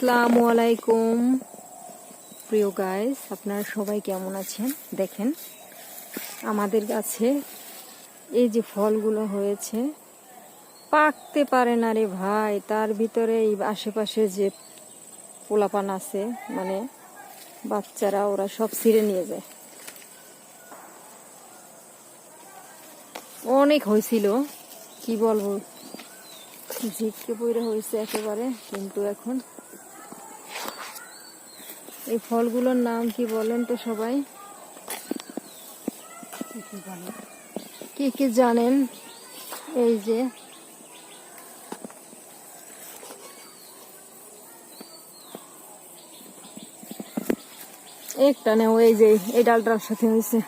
আসসালামু আলাইকুম প্রিয় গাইস, আপনারা সবাই কেমন আছেন? দেখেন আমাদের গাছে এই যে ফলগুলো হয়েছে, পাকতে পারে না রে ভাই। তার ভিতরে এই আশেপাশে যে পোলাপান আছে, মানে বাচ্চারা, ওরা সব ছিঁড়ে নিয়ে যায়। অনেক হয়েছিল, কি বলবো, ঝিটকে পড়ে হয়েছে একেবারে। কিন্তু এখন এই ফলগুলোর নাম কি বলেন তো সবাই? কে কে জানেন? এই যে একটা নেও, এই যে এই ডালটার সাথে হয়েছে।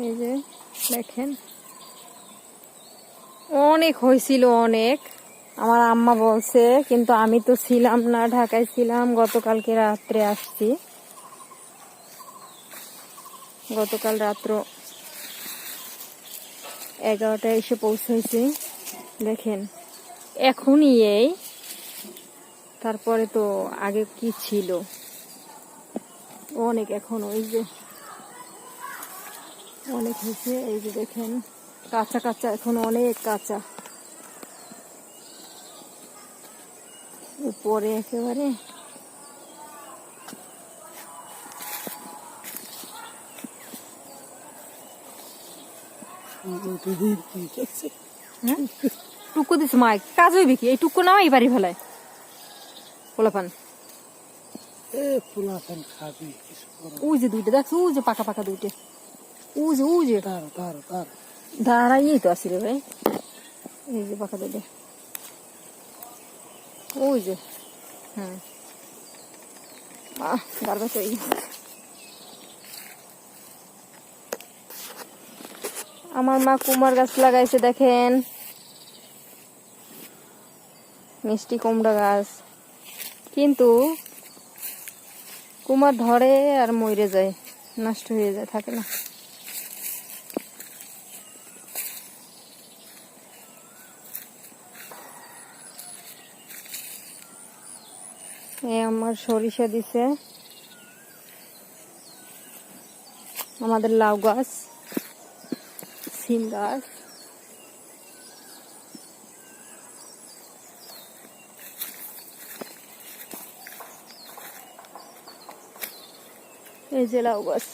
এই যে দেখেন, অনেক হয়েছিল, অনেক। আমার আম্মা বলছে, কিন্তু আমি তো ছিলাম না, ঢাকায় ছিলাম। গতকালকে রাত্রে আসছি, গতকাল রাত্র 11টায় এসে পৌঁছেছি। দেখেন এখনই এই, তারপরে তো আগে কি ছিল অনেক। এখন ওই যে অনেক হয়েছে, এই যে দেখেন কাঁচা কাঁচা, এখন অনেক কাঁচা উপরে একেবারে। টুকু দিস মাইক, কাজ হইবে কি? এই টুকু নাও, এই বাড়ি ফেলায় পোলাপান। ওই যে দুইটা দেখছো, ওই যে পাকা পাকা দুইটা, ওই যে দাঁড়াইয়েই তো আসি রে ভাই। এই যে পাকা দুইটা, ওই যে। গার্বা তো আমার মা কুমার গাছ লাগাইছে, দেখেন মিষ্টি কুমড়া গাছ। কিন্তু কুমার ধরে আর মরে যায়, নষ্ট হয়ে যায়, থাকে না। আমার সরিষা দিছে, আমাদের লাউ গাছ, সিম গাছ, এই যে লাউ গাছ।